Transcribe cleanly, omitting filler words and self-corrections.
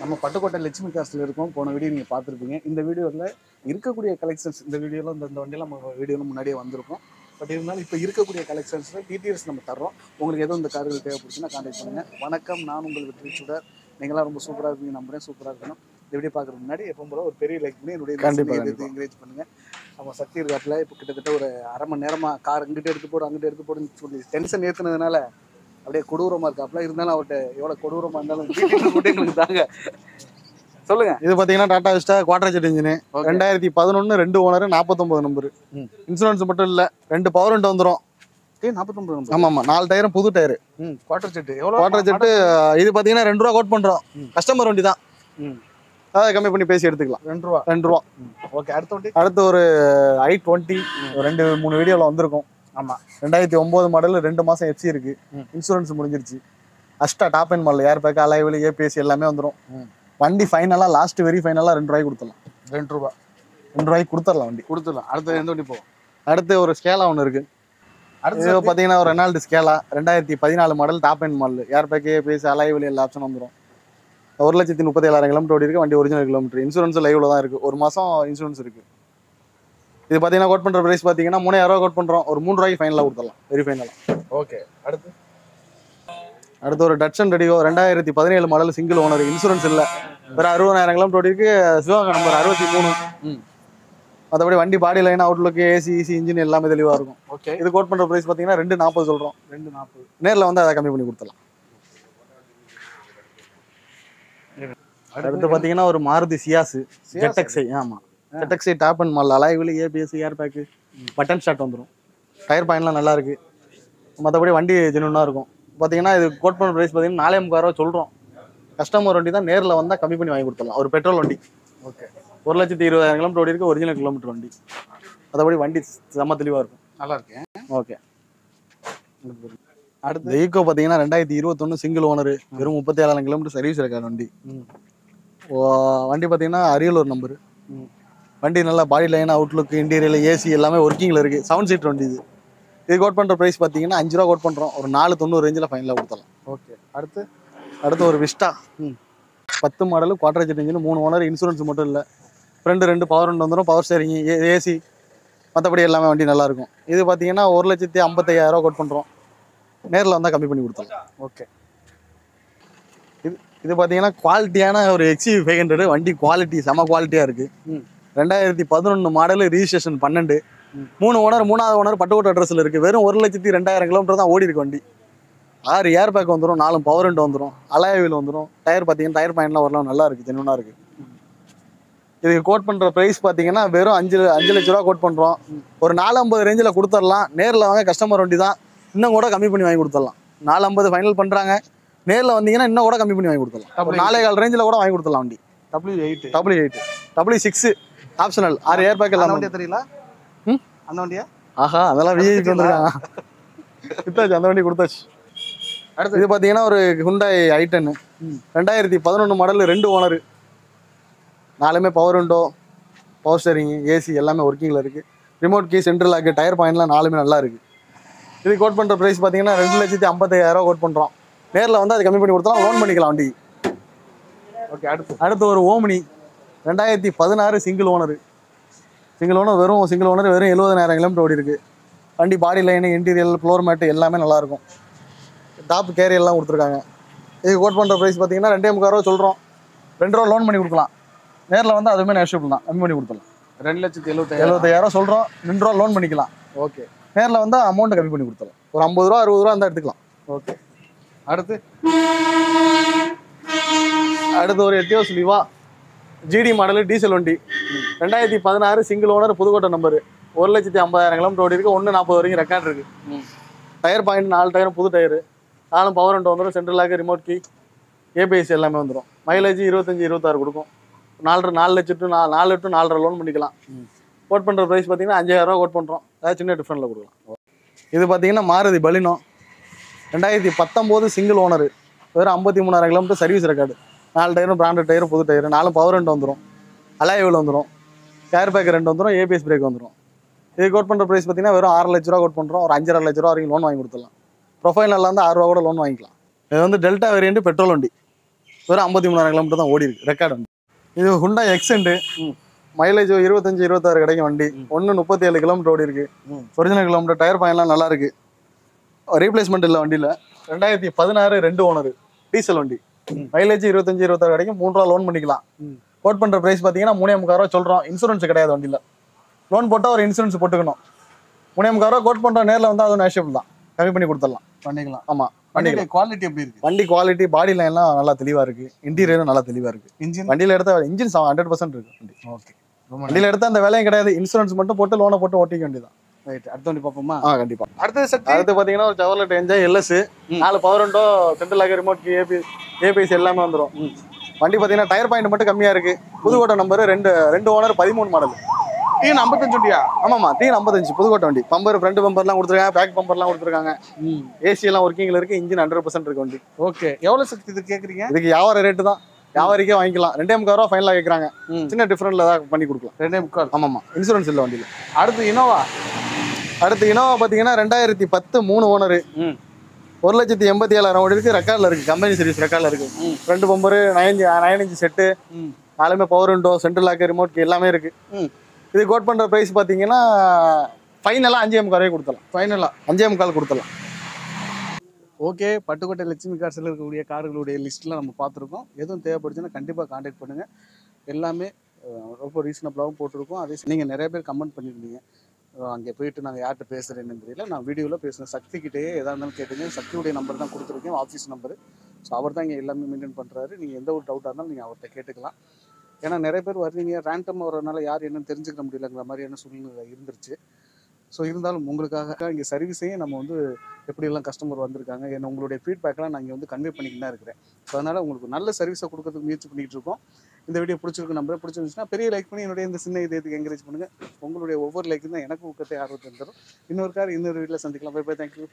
நம்ம பட்டுக்கோட்டை லட்சுமி காஸ்ட்ல இருக்கோம். போன வீடியோ நீங்கள் பார்த்துருப்பீங்க. இந்த வீடியோவில் இருக்கக்கூடிய கலெக்ஷன்ஸ் இந்த வீடியோவில் இந்த வண்டியில் நம்ம வீடியோவில் முன்னாடியே வந்திருக்கோம். பட் இருந்தாலும் இப்போ இருக்கக்கூடிய கலெக்ஷன்ஸில் டீட்டெயில்ஸ் நம்ம தர்றோம். உங்களுக்கு எதுவும் இந்த கார்கள் தேவைப்படுச்சுன்னா கான்டாக்ட் பண்ணுங்கள். வணக்கம், நான் உங்கள் வெற்றி சுடர். நீங்களாம் ரொம்ப சூப்பராக இருப்பீங்க, நம்புறேன். சூப்பராக இருக்கணும். இந்த வீடியோ பார்க்குறதுக்கு முன்னாடி எப்போ போல ஒரு பெரிய லைக் பண்ணி என்னுடைய என்கரேஜ் பண்ணுங்கள். நம்ம சக்தி இருக்காப்புல இப்போ கிட்டத்தட்ட ஒரு அரை மணி நேரமாக கார் இங்கிட்ட எடுத்து போடு அங்கிட்ட எடுத்து போடுன்னு சொல்லி டென்ஷன் ஏற்றுனதுனால அப்படியே கொடூரமாக இருக்காப்புல. இருந்தாலும் அவர்கிட்ட எவ்வளோ கொடூரமாக இருந்தாலும் எங்களுக்கு தாங்க. சொல்லுங்க. இது பாத்தீங்கன்னா Tata vista quadrajet engine 2011 2 owner 49 number. Insurance மட்டும் இல்ல, 2 பவர் விண்டோ வந்துரும். 49 நம்பர். ஆமா ஆமா, 4 டயரும் புது டயர். குவாட்டர் ஜெட் எவ்வளோ? குவாட்டர் ஜெட் இது பாத்தீங்கன்னா 2 ரூபா கோட் பண்றோம். கஸ்டமர் வண்டி தான், அதை கம்மி பண்ணி பேசி எடுத்துக்கலாம். 2 ரூபா. ஓகே. அடுத்து ஒரு i20 2-3 வீடியோல வந்திருக்கும். ஆமா, 2009 மாடல், 2 மாசம் எஃப்சி இருக்கு. இன்சூரன்ஸ் முடிஞ்சிருச்சு. Asta top end model, air bag, alloy wheel, ABS எல்லாமே வந்துடும். வண்டி ஃபைனலா லாஸ்ட் வெரி ஃபைனலா 2 ரூபாய்க்கு கொடுத்துடலாம். 2 ரூபா 2 ரூபாய்க்கு கொடுத்துடலாம் வண்டி. கொடுத்துடலாம். அடுத்து எந்த வண்டி போகும்? அடுத்து ஒரு ஸ்கேலா ஒன்று இருக்கு. அடுத்து பார்த்தீங்கன்னா ஒரு Renault Scala 2014 model, top end model, air bag, ABS, alloy wheel எல்லா ஆப்ஷன் வந்துடும். 1,37,000 கிலோமீட்டர் ஓடி இருக்கு. வண்டி ஒரிஜினல் கிலோமீட்டர். இன்சூரன்ஸ் லைவ்ல தான் இருக்கு. 1 மாசம் இன்சூரன்ஸ் இருக்கு. இது பார்த்தீங்கன்னா கோட் பண்ற பிரைஸ் பார்த்தீங்கன்னா 3000 ரூபா கோட் பண்றோம். ஒரு 3 ரூபாய்க்கு ஃபைனலாக கொடுத்துடலாம், வெரி ஃபைனலா. ஓகே. அடுத்து ஒரு Datsun redigo 2017 model, single owner, insurance இல்லை, வேற 60,000 கிலோமீட்டர் ஓடி இருக்கு. சிவகங்கை நம்பர் 63. மற்றபடி வண்டி body line, outlook, AC, EC, engine எல்லாமே தெளிவாக இருக்கும். ஓகே. இது கோட் பண்ற பிரைஸ் பார்த்தீங்கன்னா 240 சொல்றோம். 240. நேரில் வந்து அதை கம்மி பண்ணி கொடுத்துடலாம். அடுத்து பார்த்தீங்கன்னா ஒரு மாருதி சியாஸ் ZXi. ஆமா, ZXi top end model, alloy wheel, ABS, air bag, button start வந்துடும். டயர் பாயிண்ட்லாம் நல்லா இருக்கு. மற்றபடி வண்டி ஜெனுவனாக இருக்கும். பார்த்தீங்கன்னா இது கோட் பண்ண ப்ரைஸ் பார்த்தீங்கன்னா 4,300 ரூபா சொல்கிறோம். கஸ்டமர் வண்டி தான், நேரில் வந்தால் கம்மி பண்ணி வாங்கி கொடுத்துடலாம். ஒரு பெட்ரோல் வண்டி. ஓகே. 1,20,000 கிலோமீட்டர் ஓடி இருக்கு. ஒரிஜினல் கிலோமீட்டர் வண்டி. மற்றபடி வண்டி செம்ம தெளிவாக இருக்கும். நல்லா இருக்கேன். ஓகே. அடுத்து ஈக்கோ பார்த்தீங்கன்னா 2021 சிங்கிள் ஓனர், வெறும் 37,000 கிலோமீட்டர் சர்வீஸ் இருக்காது வண்டி. வண்டி பார்த்தீங்கன்னா அரியலூர் நம்பரு. வண்டி நல்லா பாடி லைன், அவுட்லுக், இன்டீரியல், ஏசி எல்லாமே ஒர்க்கிங்கில் இருக்குது. 7 சீட்டர் வண்டி இது. இது கோட் பண்ணுற ப்ரைஸ் பார்த்தீங்கன்னா 5 ரூபா கோட் பண்ணுறோம். ஒரு 490 ரேஞ்சில் ஃபைனலாக கொடுத்துடலாம். ஓகே. அடுத்து ஒரு vista 10 model, quadrajet engine, 3 owner, insurance மட்டும் இல்லை. ஃப்ரெண்டு 2 பவர் விண்டோ வந்துடும், பவர் ஸ்டேரிங், ஏசி, மற்றபடி எல்லாமே வண்டி நல்லாயிருக்கும். இது பார்த்தீங்கன்னா 1,55,000 ரூபா கோட் பண்ணுறோம். நேரில் வந்தால் கம்மி பண்ணி கொடுத்துடலாம். ஓகே. இது பார்த்தீங்கன்னா குவாலிட்டியான ஒரு XUV500. வண்டி குவாலிட்டி செம குவாலிட்டியாக இருக்குது. 2011 மாடல், ரிஜிஸ்ட்ரேஷன் 12. 3 ஓனர், 3வது ஓனர், பட்டுக்கோட்டை அட்ரஸில் இருக்குது. வெறும் 1,02,000 கிலோமீட்டர் தான் ஓடி இருக்கு வண்டி. 6 ஏர் பேக் வந்துடும், 4 பவர் விண்டோ வந்துடும், அலாய்வில் வந்துடும். டயர் பார்த்தீங்கன்னா டயர் பாயிண்ட்லாம் வரலாம், நல்லா இருக்குது, ஜெனுவனாக இருக்குது. இதுக்கு கோட் பண்ணுற ப்ரைஸ் பார்த்தீங்கன்னா வெறும் 5 லட்ச ரூபா கோட் பண்ணுறோம். ஒரு 450 ரேஞ்சில் கொடுத்துடலாம். நேரில் வாங்க, கஸ்டமர் வண்டி தான், இன்னும் கூட கம்மி பண்ணி வாங்கி கொடுத்துடலாம். 450 ஃபைனல் பண்ணுறாங்க. நேரில் வந்தீங்கன்னா இன்னும் கூட கம்மி பண்ணி வாங்கி கொடுத்துடலாம். 4,400 ரேஞ்சில் கூட வாங்கி கொடுத்துடலாம் வண்டி. W8 W6 optional, 6 air bag எல்லாம். வண்டியா தெரியல அந்த வண்டியா? ஆஹா, அதெல்லாம் விஐபி வந்துருக்காங்க. கொடுத்தாச்சு, அந்த வண்டி கொடுத்தாச்சு. அடுத்து இது பார்த்தீங்கன்னா ஒரு ஹுண்டாய் i10 2011 மாடல், 2 ஓனர், 4மே power window, power steering, AC எல்லாமே ஒர்க்கிங்கில் இருக்குது. Remote key, central lock, tyre பாயிண்ட்லாம் 4மே நல்லா இருக்குது. இது கோட் பண்ணுற ப்ரைஸ் பார்த்தீங்கன்னா 2,55,000 ரூபா கோட் பண்ணுறோம். நேரில் வந்து அது கம்மி பண்ணி கொடுத்தலாம், லோன் பண்ணிக்கலாம் வண்டி. ஓகே. அடுத்து ஒரு ஓமினி 2016 சிங்கிள் ஓனர், வெறும் 70,000 கிலோமீட்டர் ஓடி இருக்கு. வண்டி பாடி லைனு, இன்டீரியல், ஃப்ளோர் மேட்டு எல்லாமே நல்லாயிருக்கும். டாப் கேரியெல்லாம் கொடுத்துருக்காங்க. இது கோட் பண்ணுற ப்ரைஸ் பார்த்தீங்கன்னா 2,300 ரூபா சொல்கிறோம். 2 ரூபா லோன் பண்ணி கொடுக்கலாம். நேரில் வந்து அதுவுமே நெஷபிள் தான், கம்மி பண்ணி கொடுத்துடலாம். 2,75,000 சொல்கிறோம். 2 ரூபா லோன் பண்ணிக்கலாம். ஓகே. நேரில் வந்து அமௌண்ட்டை கம்மி பண்ணி கொடுத்துடலாம். ஒரு 50 ரூபா 60 ரூபா இருந்தால் எடுத்துக்கலாம். ஓகே. அடுத்து ஒரு எட்டியோஸ் லிவா ஜிடி மாடல், டீசல் வண்டி, 2016 single owner, Pudukkottai number, 1,50,000 kilometre ஓடி இருக்கு. 140 வரைக்கும் ரெக்கார்ட் இருக்கு. டயர் பாயிண்ட் 4 டயரும் புது டயரு, 4 பவர் விண்டோ வந்துடும், central lock, remote key, ABS எல்லாமே வந்துடும். மைலேஜ் 25-26 கொடுக்கும். 4 லட்சம் to 4.5 லோன் பண்ணிக்கலாம். கோட் பண்ணுற ப்ரைஸ் பார்த்தீங்கன்னா 5,000 ரூபா கோட் பண்ணுறோம். ஏதாவது சின்ன டிஃப்ரெண்ட்டில் கொடுக்கலாம். இது பார்த்தீங்கன்னா மாருதி பலினோ 2019 சிங்கிள் ஓனர், வெறும் 53,000 கிலோமீட்டர் சர்வீஸ் ரெக்கார்டு. 4 டயரும் பிராண்டட் டயரும், புது டயரு, 4 பவர் விண்டோ வந்துடும், அலாய்வில் வந்துடும், ஏர் பேக் 2 வந்துடும், ஏபிஎஸ் பிரேக் வந்துடும். இது கோட் பண்ணுற ப்ரைஸ் பார்த்தீங்கன்னா வெறும் 6 லட்ச ரூபா கோட் பண்ணுறோம். ஒரு 5,5 லட்ச ரூபா வரைக்கும் லோன் வாங்கி கொடுத்துடலாம். ப்ரொஃபைல் நல்லா இருந்தால் 6 ரூபா கூட லோன் வாங்கிக்கலாம். இது வந்து டெல்டா வேரியண்ட் பெட்ரோல் வண்டி. வெறும் 53,000 கிலோமீட்டர் தான் ஓடி இருக்கு ரெக்கார்டு வந்து. இது ஹுண்டா எக்ஸென்ட், மைலேஜ் 25-26 கிடைக்கும் வண்டி. 37 கிலோமீட்டர் ஓடி இருக்கு. ஒரிஜினல் கிலோமீட்டர், டயர் பாயிண்ட்லாம் நல்லா இருக்கு. ரீப்ளேஸ்மெண்ட் இல்லை வண்டியில். 2016 2 ஓனர் டீசல் வண்டி. மைலேஜ் 25-26 கிடைக்கும். 3 ரூபா லோன் பண்ணிக்கலாம். கோட் பண்ணுற ப்ரைஸ் பார்த்தீங்கன்னா 3,300 ரூபா சொல்கிறோம். இன்சூரன்ஸ் கிடையாது வண்டியில். லோன் போட்டால் ஒரு இன்சூரன்ஸ் போட்டுக்கணும். 3,300 ரூபா கோட் பண்ணுற, நேரில் வந்து அதுவும் நேஷபிள் தான், கம்மி பண்ணி கொடுத்துடலாம். பண்ணிக்கலாம். ஆமாம், வண்டியோட குவாலிட்டி எப்படி இருக்கு? வண்டி குவாலிட்டி, பாடி லைன்லாம் நல்லா தெளிவாக இருக்கு. இன்டீரியரும் நல்லா தெளிவாக இருக்கு. இன்ஜின் வண்டியில் எடுத்த இன்ஜின் 100% இருக்கு வண்டி. ஓகே. வண்டியில் எடுத்த அந்த வேலையும் கிடையாது. இன்சூரன்ஸ் மட்டும் போட்டு லோனை போட்டு ஓட்டிக்க வேண்டியதான். ரைட். அடுத்த வண்டி பார்ப்போமா? கண்டிப்பா. அடுத்தது சக்தி. அடுத்து பாத்தீங்கன்னா ஒரு Chevrolet Enjoy LS. 4 power window, central lock, remote, ABS எல்லாமே வந்துடும். வண்டி பாத்தீங்கன்னா டயர் பாயிண்ட் மட்டும் கம்மியா இருக்கு. Pudukkottai number, 2 owner, 13 model. டீன் 55 வண்டியா? ஆமாமா, டீன் 55 புதுக்கோட்டை வண்டி. பம்பர், ஃப்ரண்ட் பம்பர்லாம் கொடுத்துருக்காங்க, பேக் பம்பர்லாம் கொடுத்துருக்காங்க. ஏசி எல்லாம் ஒர்க்கிங்ல இருக்கு. இன்ஜின் 100% இருக்கு வண்டி. ஓகே. எவ்வளவு சக்தி இது கேக்குறீங்க? இதுக்கு வியாபார ரேட்டு தான், வியாபாரிக்கே வாங்கிக்கலாம். 2,300 ரூபா ஃபைனலா கேட்கறாங்க. சின்ன டிஃபரெண்ட்ல தான் பண்ணி கொடுக்கலாம். 2,300. ஆமாமா, இன்சூரன்ஸ் இல்லை வண்டியில. அடுத்து இனோவா. அடுத்து இனோவா பாத்தீங்கன்னா 2010 3 ஓனர், 1,87,000 ஓடி இருக்கு. ரெக்கார்ட்ல இருக்கு, கம்பெனி சர்வீஸ் ரெக்கார்ட்ல இருக்கு. ஃப்ரண்ட் பம்பர், 9 இன்ச் செட்டு, நாலுமே power window, central lock, remote எல்லாமே இருக்கு. இது கோட் பண்ற பிரைஸ் பாத்தீங்கன்னா ஃபைனலா 5,300 ரூபாய் கொடுத்தலாம். ஃபைனலா 5,300 கொடுத்தலாம். ஓகே. பட்டுக்கோட்டை லட்சுமி கார்ஸில் இருக்கக்கூடிய கார்களுடைய லிஸ்ட்லாம் நம்ம பார்த்துருக்கோம். எதுவும் தேவைப்படுச்சுன்னா கண்டிப்பாக காண்டாக்ட் பண்ணுங்கள். எல்லாமே ரொம்ப ரீசனபிளாகவும் போட்டிருக்கோம். அதே நீங்கள் நிறைய பேர் கமெண்ட் பண்ணியிருந்தீங்க, அங்கே போயிட்டு நாங்கள் யார்கிட்ட பேசுகிறேன்னு தெரியல. நான் வீடியோவில் பேசுகிறேன். சக்திக்கிட்டே எதாக இருந்தாலும் கேட்டுங்க. சக்தியுடைய நம்பர் தான் கொடுத்துருக்கேன், ஆஃபீஸ் நம்பரு. ஸோ அவர் தான் இங்கே எல்லாமே மெயின்டைன் பண்ணுறாரு. நீங்கள் எந்த ஒரு டவுட்டாக இருந்தாலும் நீங்கள் அவர்கிட்ட கேட்டுக்கலாம். ஏன்னா நிறைய பேர் வர்றீங்க, ரேண்டமாக வரனால யார் என்னன்னு தெரிஞ்சுக்க முடியலங்கிற மாதிரியான சூழ்நிலை இருந்துருச்சு. ஸோ இருந்தாலும் உங்களுக்காக இங்கே சர்வீஸையும் நம்ம வந்து எப்படியெல்லாம் கஸ்டமர் வந்திருக்காங்க, ஏன்னா உங்களுடைய ஃபீட்பேக்லாம் நான் இங்கே வந்து கன்வே பண்ணிட்டு தான் இருக்கிறேன். ஸோ அதனால் உங்களுக்கு நல்ல சர்வீஸை கொடுக்கறதுக்கு முயற்சி பண்ணிகிட்டு இருக்கோம். இந்த வீடியோ பிடிச்சிருக்கு, நம்பர் பிடிச்சிருந்துச்சுன்னா பெரிய லைக் பண்ணி என்னுடைய இந்த சின்ன இதயத்துக்கு என்கரேஜ் பண்ணுங்கள். உங்களுடைய ஒவ்வொரு லைக்கும் தான் எனக்கு ஊக்கத்தை ஆர்வத்தை தரும். இன்னொரு வீட்டில் சந்திக்கலாம். Bye bye. தேங்க்யூ.